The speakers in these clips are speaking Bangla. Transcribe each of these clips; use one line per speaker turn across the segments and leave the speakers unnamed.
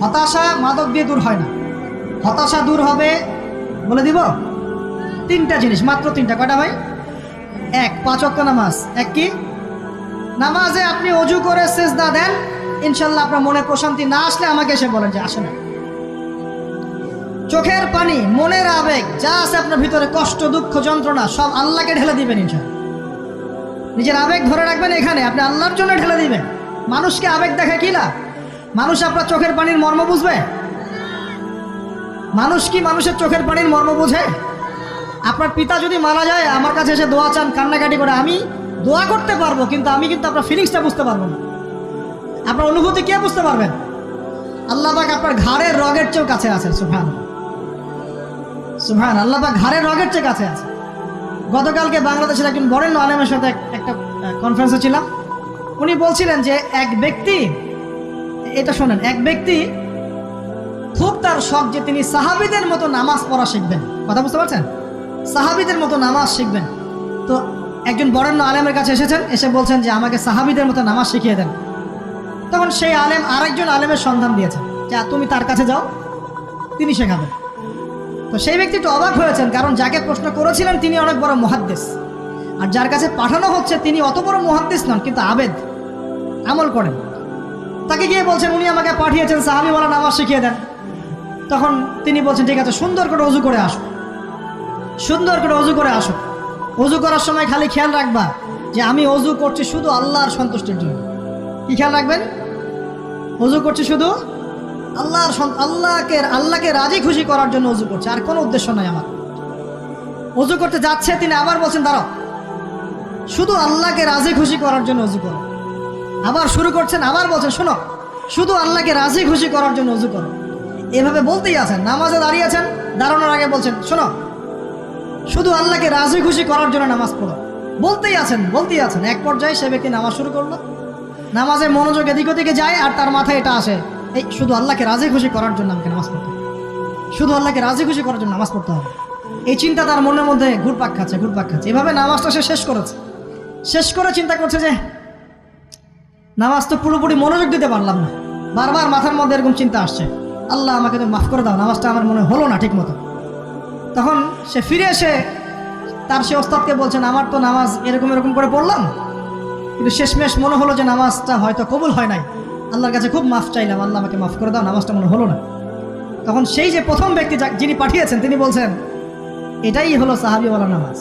হতাশা মাদক দিয়ে দূর হয় না। হতাশা দূর হবে, বলে দিব, তিনটা জিনিস, মাত্র তিনটা। কয়টা ভাই? এক, 5 ওয়াক্ত নামাজ। এক কি? নামাজে আপনি অজু করে সিজদা দেন, ইনশাল্লাহ আপনার মনে প্রশান্তি না আসলে আমাকে এসে বলেন যে আসে না। চোখের পানি, মনের আবেগ যা আছে আপনার ভিতরে, কষ্ট, দুঃখ, যন্ত্রণা, সব আল্লাহকে ঢেলে দিবেন ইনশাল্লাহ। নিজের আবেগ ধরে রাখবেন এখানে, আপনি আল্লাহর জন্য ঢেলে দিবেন। মানুষকে আবেগ দেখে কি লাভ? মানুষ আপনার চোখের পানির মর্ম বুঝবে? মানুষ কি মানুষের চোখের পানির মর্ম বুঝে? আপনার পিতা যদি মারা যায়, আমার কাছে এসে দোয়া চান কান্নাকাটি করে, আমি দোয়া করতে পারবো, কিন্তু আমি কিন্তু আপনার ফিলিংসটা বুঝতে পারবো না। আপনার অনুভূতি কে বুঝতে পারবেন? আল্লাহ পাক আপনার ঘাড়ের রগের চেয়েও কাছে আছেন। সুবহান সুবহান, আল্লাহ পাক ঘাড়ের রগের চেয়ে কাছে আছে। গতকালকে বাংলাদেশের একজন বরেণ্য আলেমের সাথে একটা কনফারেন্সে ছিলাম। উনি বলছিলেন যে এক ব্যক্তি, এটা শোনেন, এক ব্যক্তি খুব তার শখ যে তিনি সাহাবীদের মতো নামাজ পড়া শিখবেন। কথা বুঝতে পারছেন? সাহাবীদের মতো নামাজ শিখবেন। তো একজন বরেণ্য আলেমের কাছে এসেছেন, এসে বলছেন যে আমাকে সাহাবীদের মতো নামাজ শিখিয়ে দেন। তখন সেই আলেম আরেকজন আলেমের সন্ধান দিয়েছেন, যা তুমি তার কাছে যাও, তিনি শেখাবেন। তো সেই ব্যক্তি একটু অবাক হয়েছেন, কারণ যাকে প্রশ্ন করেছিলেন তিনি অনেক বড় মুহাদ্দিস, আর যার কাছে পাঠানো হচ্ছে তিনি অত বড় মুহাদ্দিস নন, কিন্তু আবেদ, আমল করেন। তাকে গিয়ে বলছেন উনি আমাকে পাঠিয়েছেন সাহাবীওয়ালা নামাজ শিখিয়ে দেন। তখন তিনি বলছেন ঠিক আছে, সুন্দর করে অজু করে আসো, সুন্দর করে অজু করে আসো। অজু করার সময় খালি খেয়াল রাখবা যে আমি অজু করছি শুধু আল্লাহর সন্তুষ্টির জন্য। কি খেয়াল রাখবেন? অজু করছি শুধু আল্লাহকে রাজি খুশি করার জন্য অজু করছে, আর কোনো উদ্দেশ্য নাই আমার। অজু করতে যাচ্ছে, তিনি আবার বলছেন দাঁড়াও, শুধু আল্লাহকে রাজি খুশি করার জন্য অজু করো। আবার শুরু করছেন, আবার বলছেন শোনো, শুধু আল্লাহকে রাজি খুশি করার জন্য অজু করো। এভাবে বলতেই আছেন। নামাজে দাঁড়িয়েছেন, দাঁড়ানোর আগে বলছেন শোনো, শুধু আল্লাহকে রাজি খুশি করার জন্য নামাজ পড়ো। বলতেই আছেন, বলতেই আছেন। এক পর্যায়ে সে ব্যক্তি নামাজ শুরু করলো, নামাজে মনোযোগ এদিক ওদিকে যায়, আর তার মাথায় এটা আসে, এই শুধু আল্লাহকে রাজি খুশি করার জন্য আমাকে নামাজ পড়তে হবে, শুধু আল্লাহকে রাজি খুশি করার জন্য নামাজ পড়তে হবে। এই চিন্তা তার মনের মধ্যে ঘুরপাক খাচ্ছে, ঘুরপাক খাচ্ছে। এভাবে নামাজটা সে শেষ করেছে। শেষ করে চিন্তা করছে যে নামাজ তো পুরোপুরি মনোযোগ দিতে পারলাম না। বারবার মাথার মধ্যে এরকম চিন্তা আসছে, আল্লাহ আমাকে তো মাফ করে দাও, নামাজটা আমার মনে হলো না ঠিক মতো। তখন সে ফিরে এসে তার সে ওস্তাদকে বলছেন আমার তো নামাজ এরকম এরকম করে পড়লাম, কিন্তু শেষমেশ মনে হলো যে নামাজটা হয়তো কবুল হয় নাই, আল্লাহর কাছে খুব মাফ চাইলাম, আল্লাহ আমাকে মাফ করে দাও, নামাজটা মনে হলো না। তখন সেই যে প্রথম ব্যক্তি যিনি পাঠিয়েছেন তিনি বলছেন এটাই হলো সাহাবীওয়ালা নামাজ।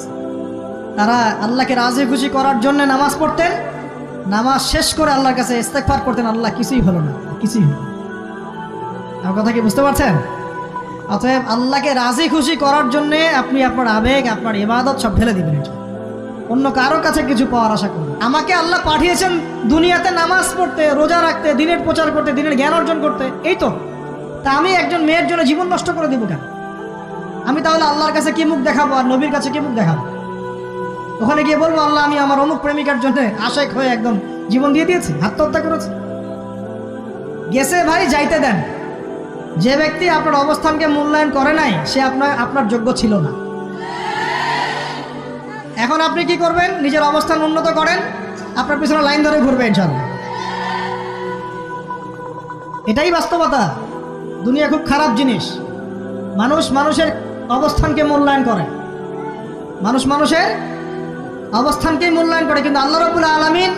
তারা আল্লাহকে রাজি খুশি করার জন্য নামাজ পড়তেন, নামাজ শেষ করে আল্লাহর কাছে ইস্তেগফার করতেন, আল্লাহ কিছুই হলো না, কিছুই হলো না। আমার কথা কি বুঝতে পারছেন? অতএব আল্লাহকে রাজি খুশি করার জন্যে আপনি আপনার আবেগ, আপনার ইবাদত সব ঢেলে দিবেন, অন্য কারোর কাছে কিছু পাওয়ার আশা করবেন। আমাকে আল্লাহ পাঠিয়েছেন দুনিয়াতে নামাজ পড়তে, রোজা রাখতে, দিনের প্রচার করতে, দিনের জ্ঞান অর্জন করতে, এই তো। তা আমি একজন মেয়ের জন্য জীবন নষ্ট করে দিব কেন? আমি তাহলে আল্লাহর কাছে কি মুখ দেখাবো, আর নবীর কাছে কি মুখ দেখাবো? ওখানে গিয়ে বলবো আল্লাহ আমি আমার অমুক প্রেমিকার জন্য আশেক হয়ে একদম জীবন দিয়ে দিয়েছি, আত্মহত্যা করেছি। গেছে ভাই, যাইতে দেন। যে ব্যক্তি আপনার অবস্থানকে মূল্যায়ন করে নাই সে আপনার যোগ্য ছিল না। এখন আপনি কি করবেন? নিজের অবস্থান উন্নত করেন, আপনার পিছনে লাইন ধরে ঘুরবে ইনশাআল্লাহ। এটাই বাস্তবতা। দুনিয়া খুব খারাপ জিনিস। মানুষ মানুষের অবস্থানকে মূল্যায়ন করে, মানুষ মানুষের অবস্থানকেই মূল্যায়ন করে, কিন্তু আল্লাহ রাব্বুল আলামিন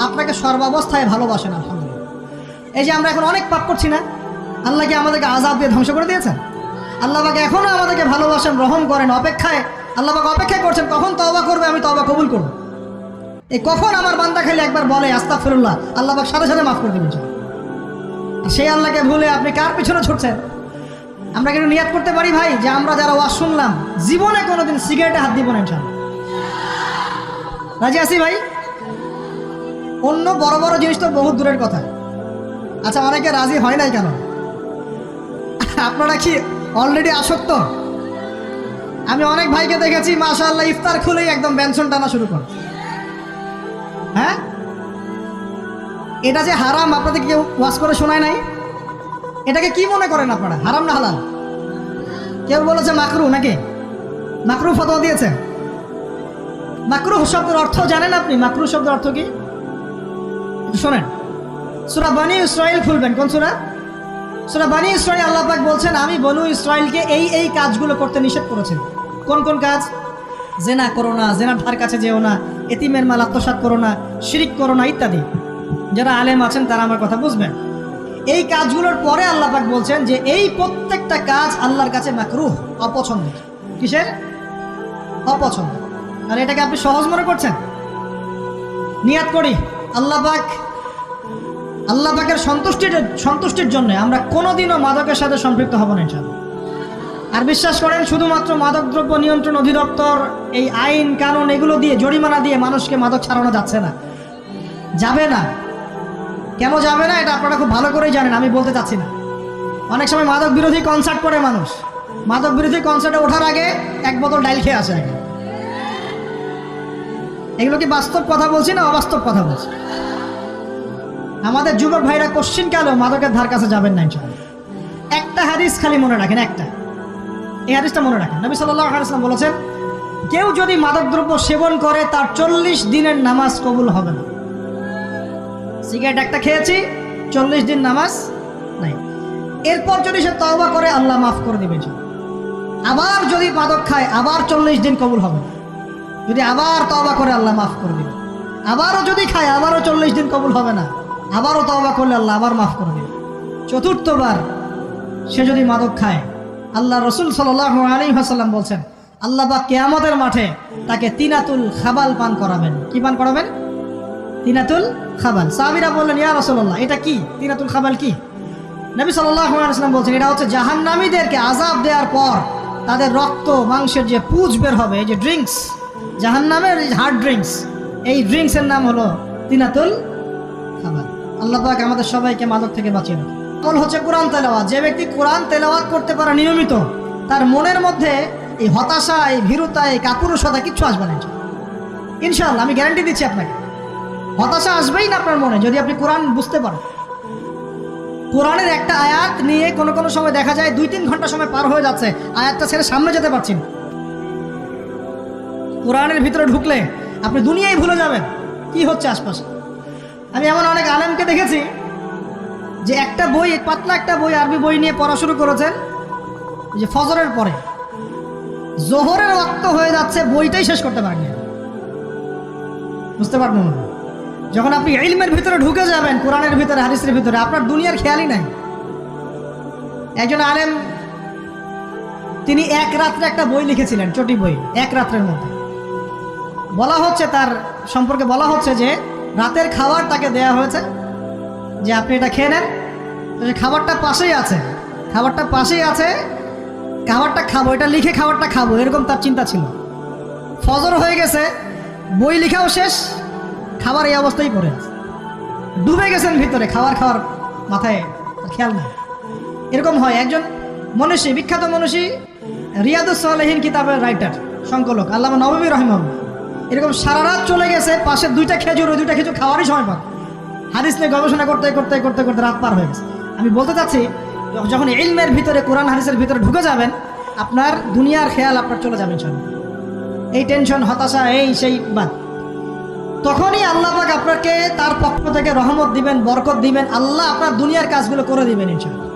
আপনাকে সর্বাবস্থায় ভালোবাসেন। আলহামদুলিল্লাহ। এই যে আমরা এখন অনেক পাপ করছি না, আল্লাহ কি আমাদেরকে আযাব দিয়ে ধ্বংস করে দিয়েছেন? আল্লাহ পাক এখনো আমাদেরকে ভালোবাসেন, রহম করেন, অপেক্ষায় আল্লাহ পাক অপেক্ষা করছেন কখন তওবা করবে, আমি তওবা কবুল করব। এই কখন আমার বান্দা খালি একবার বলে আস্তাগফিরুল্লাহ, আল্লাহ পাক সাথে সাথে মাফ করে দিবেন। সেই আল্লাহকে ভুলে আপনি কার পিছনে ছুটছেন? আমরা কিন্তু নিয়াত করতে পারি ভাই যে আমরা যারা ওয়াজ শুনলাম জীবনে কোনোদিন সিগারেটে হাত দিব না ইনশাআল্লাহ। রাজি আছি ভাই? অন্য বড় বড় জিনিস তো বহুত দূরের কথা। আচ্ছা, অনেকে রাজি হয় নাই কেন? আপনারা কি অলরেডি আসক্ত? আমি অনেক ভাইকে দেখেছি মাশাআল্লাহ ইফতার খুলেই একদম বেনসন টানা শুরু করে। হ্যাঁ, এটা যে হারাম আপনাদের কেউ ওয়াজ করে শোনায় নাই? এটাকে কি মনে করেন আপনারা, হারাম না হালাল? কেউ বলেছে মাকরু, নাকি মাকরু ফতোয়া দিয়েছে? মাকরু শব্দের অর্থ জানেন আপনি? মাকরু শব্দের অর্থ কি শোনেন, সূরা বনী ইসরাঈল খুলবেন। কোন সূরা? সূরা বনী ইসরাঈল আল্লাহ পাক বলছেন, আমি বনু ইসরাইলকে এই কাজগুলো করতে নিষেধ করেছেন। কোন কোন কাজ? জেনা করো না, জেনার ধার কাছে যেও না, এতিমের মাল আত্মসাৎ করো না, শিরিক করো না ইত্যাদি। যারা আলেম আছেন তারা আমার কথা বুঝবেন। এই কাজগুলোর পরে আল্লাহ পাক বলছেন যে এই প্রত্যেকটা কাজ আল্লাহর কাছে মাকরুহ, অপছন্দ। কিসের? অপছন্দ। আর এটাকে আপনি সহজ মনে করছেন? নিয়াত করি আল্লাহ পাকের সন্তুষ্টির জন্য আমরা কোনোদিনও মাদকের সাথে সম্পৃক্ত হব না ইনশাআল্লাহ। আর বিশ্বাস করেন, শুধুমাত্র মাদকদ্রব্য নিয়ন্ত্রণ অধিদপ্তর এই আইন কানুন এগুলো দিয়ে, জরিমানা দিয়ে মানুষকে মাদক ছাড়ানো যাচ্ছে না, যাবে না। কেন যাবে না এটা আপনারা খুব ভালো করেই জানেন, আমি বলতে চাচ্ছি না। অনেক সময় মাদক বিরোধী কনসার্ট করে মানুষ, মাদক বিরোধী কনসার্টে ওঠার আগে এক বোতল ডাইল খেয়ে আসে আগে। এগুলো কি বাস্তব কথা বলছি না অবাস্তব কথা বলছি? আমাদের যুবক ভাইরা কোশ্চিন কালো মাদকের ধার কাছে যাবেন না ইনশাআল্লাহ। একটা হাদিস খালি মনে রাখেন, এই হাদিসটা মনে রাখেন। নবী সাল্লাল্লাহু আলাইহি ওয়াসাল্লাম বলেছেন, কেউ যদি মাদকদ্রব্য সেবন করে তার 40 দিনের নামাজ কবুল হবে না। সিগারেট একটা খেয়েছি, 40 দিন নামাজ নাই। এরপর যদি সে তওবা করে আল্লাহ মাফ করে দিবেন। আবার যদি মাদক খায় আবার 40 দিন কবুল হবে না। যদি আবার তওবা করে আল্লাহ মাফ করে দিবে। আবারও যদি খায় আবারও 40 দিন কবুল হবে না। আবারও তওবা করলে আল্লাহ আবার মাফ করে দিবে। চতুর্থবার সে যদি মাদক খায়, আল্লাহ রসুল সাল্লাল্লাহু আলাইহি ওয়াসাল্লাম বলছেন, আল্লাহ পাক কিয়ামতের মাঠে তাকে তিনাতুল খাবাল পান করাবেন। কি পান করাবেন? তিনাতুল খাবাল। সাহাবীরা বললেন, ইয়া রাসূলুল্লাহ, এটা কি? তিনাতুল খাবাল কি? নবী সাল্লাল্লাহু আলাইহি ওয়াসাল্লাম বলছেন, এটা হচ্ছে জাহান্নামীদেরকে আযাব দেওয়ার পর তাদের রক্ত মাংসের যে পুঁজ বের হবে, এই যে ড্রিঙ্কস, জাহান্নামের হার্ড ড্রিঙ্কস, এই ড্রিঙ্কসের নাম হলো তিনাতুল খাবাল। আল্লাহ পাক আমাদের সবাইকে মাদক থেকে বাঁচিয়ে রাখুন। আমল হচ্ছে কোরআন তেলাওয়াত। যে ব্যক্তি কোরআন তেলাওয়াত করতে পারে নিয়মিত, তার মনের মধ্যে এই হতাশা, এই ভীরুতা, এই কাপুরুষতা কিচ্ছু আসবে না ইনশাআল্লাহ। আমি গ্যারান্টি দিচ্ছি আপনাকে, হতাশা আসবেই না আপনার মনে যদি আপনি কোরআন বুঝতে পারেন। কোরআনের একটা আয়াত নিয়ে কোনো সময় দেখা যায় 2-3 ঘন্টা সময় পার হয়ে যাচ্ছে, আয়াতটা ছেড়ে সামনে যেতে পারছেন। কোরআনের ভিতরে ঢুকলে আপনি দুনিয়ায় ভুলে যাবেন কি হচ্ছে আশপাশে। আমি এমন অনেক আলেমকে দেখেছি যে একটা বই, পাতলা একটা বই, আরবি বই নিয়ে পড়া শুরু করেছেন, যে ফজরের পরে জোহরের ওয়াক্ত হয়ে যাচ্ছে, বইটাই শেষ করতে পারেনি। বুঝতে পারবেন না? যখন আপনি ইলমের ভিতরে ঢুকে যাবেন, কোরআনের ভিতরে, হাদিসের ভিতরে, আপনার দুনিয়ার খেয়ালই নাই। একজন আলেম, তিনি এক রাত্রে একটা বই লিখেছিলেন, চটি বই, এক রাত্রের মধ্যে। বলা হচ্ছে, তার সম্পর্কে বলা হচ্ছে যে রাতের খাবার তাকে দেয়া হয়েছে, যে আপনি এটা খেয়ে নেন। তো খাবারটা পাশেই আছে, খাবারটা খাবো, এটা লিখে খাবারটা খাবো, এরকম তার চিন্তা ছিল। ফজর হয়ে গেছে, বই লেখাও শেষ, খাবার এই অবস্থায় পড়ে আছে, ডুবে গেছেন ভিতরে, খাওয়ার মাথায় খেয়াল নাই। এরকম হয়। একজন মনীষী, বিখ্যাত মনীষী, রিয়াদুস সালেহীন কিতাবের রাইটার, সংকলক আল্লামা নববী রাহিমাহুল্লাহ, এরকম সারা রাত চলে গেছে, পাশে 2টা খেজুর, ওই 2টা খেজুর খাওয়ারই সময় পান। হাদিস নিয়ে গবেষণা করতে রাত পার হয়ে গেছে। আমি বলতে চাচ্ছি, যখন ইলমের ভিতরে, কোরআন হাদিসের ভিতরে ঢুকে যাবেন, আপনার দুনিয়ার খেয়াল আপনার চলে যাবেন সব। এই টেনশন, হতাশা, এই সেই বাদ। তখনই আল্লাহ পাক আপনাকে তার পক্ষ থেকে রহমত দিবেন, বরকত দিবেন। আল্লাহ আপনার দুনিয়ার কাজগুলো করে দিবেন ইনশাআল্লাহ।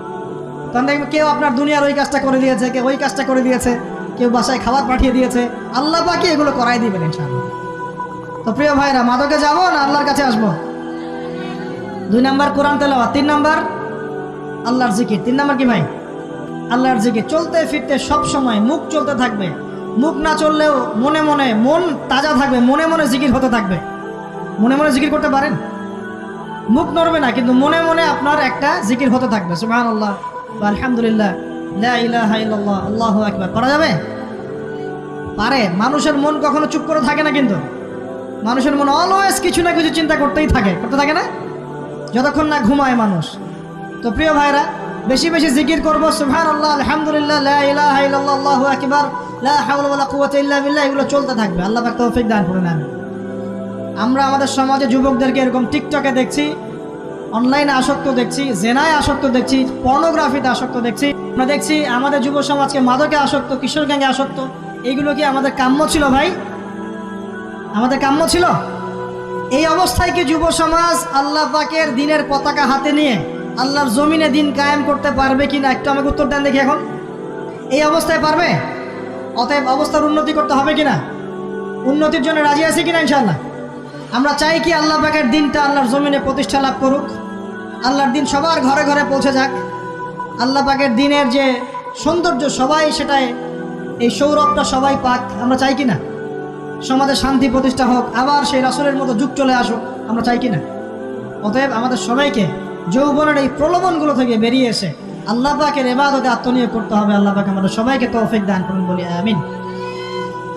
তখন দেখবেন কেউ আপনার দুনিয়ার ওই কাজটা করে দিয়েছে, কেউ ওই কাজটা করে দিয়েছে, কেউ বাসায় খাবার পাঠিয়ে দিয়েছে। আল্লাহ পাকই এগুলো করাই দিবেন ইনশাআল্লাহ। তো প্রিয় ভাইরা, মাদকে যাবো না আল্লাহর কাছে আসবো? 2 নাম্বার কোরআন তেলাওয়াত, 3 নাম্বার আল্লাহর জিকির। 3 নাম্বার কি ভাই? আল্লাহর জিকির। চলতে ফিরতে সব সময় মুখ চলতে থাকবে, মুখ না চললেও মনে মনে মন তাজা থাকবে, মনে মনে জিকির হতে থাকবে। মনে মনে জিকির করতে পারেন? মুখ নড়বে না, কিন্তু মনে মনে আপনার একটা জিকির হতে থাকবে, সুবহানাল্লাহ, আলহামদুলিল্লাহ, লা ইলাহা ইল্লাল্লাহ, আল্লাহু আকবার। করা যাবে? পারে। মানুষের মন কখনো চুপ করে থাকে না, কিন্তু মানুষের মন অলওয়েজ কিছু না কিছু চিন্তা করতে থাকে না, যতক্ষণ না ঘুমায় মানুষ। তো প্রিয় ভাইরা, বেশি বেশি জিকির করবো, সুবহানাল্লাহ, আলহামদুলিল্লাহ, লা ইলাহা ইল্লাল্লাহ, আল্লাহু আকবার, লা হাওলা ওয়ালা কুওয়াতা ইল্লা বিল্লাহ, এগুলো চলতে থাকবে। আল্লাহ পাক তৌফিক দান করুন। আমরা আমাদের সমাজে যুবকদেরকে এরকম টিকটকে দেখছি, অনলাইনে আসক্ত দেখছি, জেনায় আসক্ত দেখছি, পর্নোগ্রাফিতে আসক্ত দেখছি। আমরা দেখছি আমাদের যুব সমাজকে মাদকে আসক্ত, কিশোর গ্যাংয়ে আসক্ত। এইগুলো কি আমাদের কাম্য ছিল ভাই? আমাদের কাম্য ছিল? এই অবস্থায় কি যুব সমাজ আল্লাহ পাকের দ্বীনের পতাকা হাতে নিয়ে আল্লাহর জমিনে দিন কায়েম করতে পারবে কিনা একটু আমাকে উত্তর দেন দেখি। এখন এই অবস্থায় পারবে? অতএব অবস্থার উন্নতি করতে হবে কিনা? উন্নতির জন্য রাজি আছি কিনা ইনশাআল্লাহ? আমরা চাই কি আল্লাহ পাকের দিনটা আল্লাহর জমিনে প্রতিষ্ঠা লাভ করুক, আল্লাহর দিন সবার ঘরে ঘরে পৌঁছে যাক, আল্লাহ পাকের দিনের যে সৌন্দর্য সবাই সেটাই, এই সৌরভটা সবাই পাক। আমরা চাই কি না? সমাজে শান্তি প্রতিষ্ঠা হোক, আবার সেই রাসূলের মতো যুগ চলে আসুক, আমরা চাই কি না? অতএব আমাদের সবাইকে যৌবনের এই প্রলোভনগুলো থেকে বেরিয়ে এসে আল্লাহ পাকের ইবাদতে আত্মনিয়োগ করতে হবে। আল্লাহ পাক আমাদের সবাইকে তৌফিক দান করুন, বলি আমিন।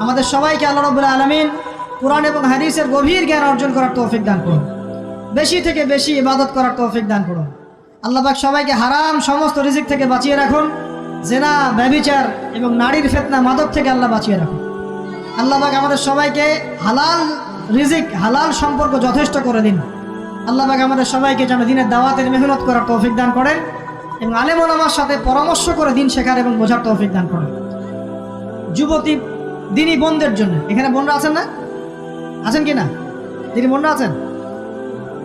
আমাদের সবাইকে আল্লাহ রাব্বুল আলামিন কুরআন এবং হাদিসের গভীর জ্ঞান অর্জন করার তৌফিক দান করুন, বেশি থেকে বেশি ইবাদত করার তৌফিক দান করুন। আল্লাহ পাক সবাইকে হারাম সমস্ত রিজিক থেকে বাঁচিয়ে রাখুন, জেনা, ব্যভিচার এবং নারীর ফিতনা, মাদক থেকে আল্লাহ বাঁচিয়ে রাখুন। আল্লাহ পাক আমাদের সবাইকে হালাল রিজিক, হালাল সম্পর্ক যথেষ্ট করে দিন। আল্লাহ পাক আমাদের সবাইকে যেন দিনের দাওয়াতের মেহনত করার তৌফিক দান করেন এবং আলেম ওলামার সাথে পরামর্শ করে দিন শেখার এবং বোঝার তৌফিক দান করেন। যুবতী দিনী বোনদের জন্য, এখানে বোনরা আছেন না? আছেন কি না? দিনী বোনরা আছেন?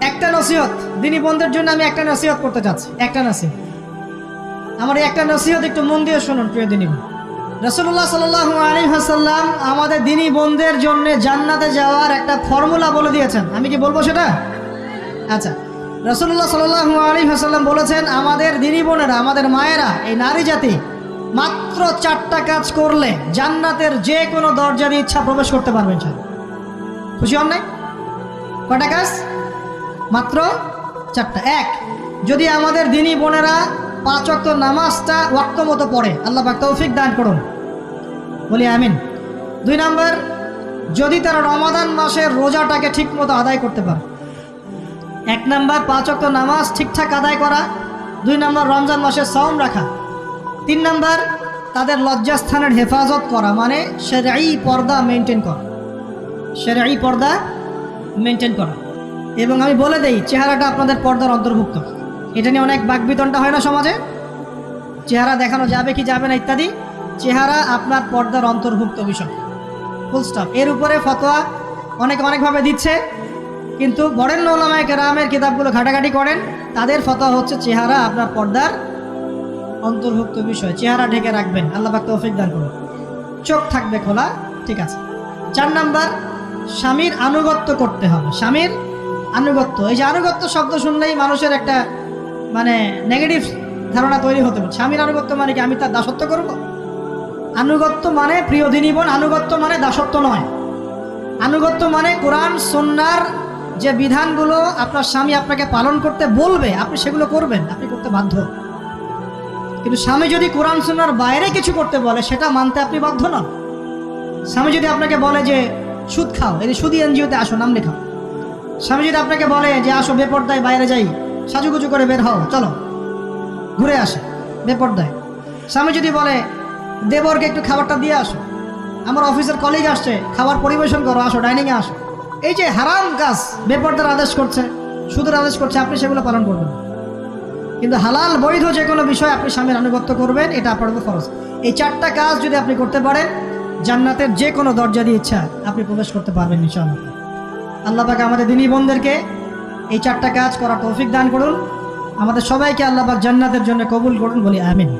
একটা নসিহত দিনী বোনদের জন্য আমি একটা নসিহত করতে চাচ্ছি, একটা নসিহত। আমার এই একটা নসিহত একটু মন দিয়ে শুনুন প্রিয় দিনী বোন। রাসূলুল্লাহ সাল্লাল্লাহু আলাইহি ওয়াসাল্লাম আমাদের দিনী বোনদের জন্য জান্নাতে যাওয়ার একটা ফর্মুলা বলে দিয়েছেন। আমি কি বলবো সেটা? আচ্ছা, রাসূলুল্লাহ সাল্লাল্লাহু আলাইহি ওয়াসাল্লাম বলেছেন আমাদের দিনী বোনেরা, আমাদের মায়েরা, এই নারী জাতি মাত্র 4টা কাজ করলে জান্নাতের যে কোনো দরজা দিয়ে ইচ্ছা প্রবেশ করতে পারবে ইনশাআল্লাহ। খুশি হন নাই? কয়টা কাজ? মাত্র 4টা। এক, যদি আমাদের দিনী বোনেরা 5 ওয়াক্ত নামাজটা ওয়াক্ত মতো পড়ে, আল্লাহ পাক তৌফিক দান করুন, বলি আমিন। 2 নাম্বার, যদি তারা রমাদান মাসের রোজাটাকে ঠিক মতো আদায় করতে পারে। 1 নাম্বার 5 ওয়াক্ত নামাজ ঠিকঠাক আদায় করা, 2 নাম্বার রমজান মাসে সাওম রাখা, 3 নাম্বার তাদের লজ্জাস্থানের হেফাজত করা, মানে শরঈ পর্দা মেনটেন করা, শরঈ পর্দা মেনটেন করা। এবং আমি বলে দেই, চেহারাটা আপনাদের পর্দার অন্তর্ভুক্ত। এটা নিয়ে অনেক বাকবিতণ্ডা হয় না সমাজে, চেহারা দেখানো যাবে কি যাবে না ইত্যাদি। চেহারা আপনার পর্দার অন্তর্ভুক্ত বিষয়, ফুল স্টপ। এর উপরে ফতোয়া অনেকে অনেকভাবে দিচ্ছে, কিন্তু বরেণ্য উলামায়ে কেরামের কিতাবগুলো ঘাটাঘাটি করেন, তাদের ফতোয়া হচ্ছে চেহারা আপনার পর্দার অন্তর্ভুক্ত বিষয়, চেহারা ঢেকে রাখবেন, আল্লাহ পাক তৌফিক দান করুন। চোখ থাকবে খোলা, ঠিক আছে। 4 নাম্বার, স্বামীর আনুগত্য করতে হবে। স্বামীর আনুগত্য, এই যে আনুগত্য শব্দ শুনলেই মানুষের একটা মানে নেগেটিভ ধারণা তৈরি হতে পারে। স্বামীর আনুগত্য মানে কি আমি তার দাসত্ব করব? আনুগত্য মানে, প্রিয় দিনী বোন, আনুগত্য মানে দাসত্ব নয়। আনুগত্য মানে কোরআন সুন্নাহর যে বিধানগুলো আপনার স্বামী আপনাকে পালন করতে বলবে, আপনি সেগুলো করবেন, আপনি করতে বাধ্য। কিন্তু স্বামী যদি কোরআন সুন্নাহর বাইরে কিছু করতে বলে, সেটা মানতে আপনি বাধ্য নন। স্বামী যদি আপনাকে বলে যে সুদ খাও, এই সুদি এনজিওতে আসো, নাম লেখাও। স্বামী যদি আপনাকে বলে যে আসো বেপর্দায় বাইরে যাই, সাজুগুজু করে বের হও, চলো ঘুরে আসে, বেপর্দায়। স্বামী যদি বলে দেবরকে একটু খাবারটা দিয়ে আসো, আমার অফিসের কলিগ আসছে, খাবার পরিবেশন করো, আসো ডাইনিংয়ে আসো, এই যে হারাম কাজ, বেপর্দার আদেশ করছে, সুদের আদেশ করছে, আপনি সেগুলো পালন করবেন। কিন্তু হালাল বৈধ যে কোনো বিষয় আপনি স্বামীর আনুগত্য করবেন, এটা আপনার উপর ফরজ। এই 4টা কাজ যদি আপনি করতে পারেন, জান্নাতের যে কোনো দরজা দিয়ে ইচ্ছা আপনি প্রবেশ করতে পারবেন ইনশাআল্লাহ। আল্লাহ পাক আমাদের দিনী বোনদেরকে এই 4টা কাজ করার তৌফিক দান করুন। আমাদের সবাইকে আল্লাহ পাক জান্নাতের জন্য কবুল করুন, বলি আমিন।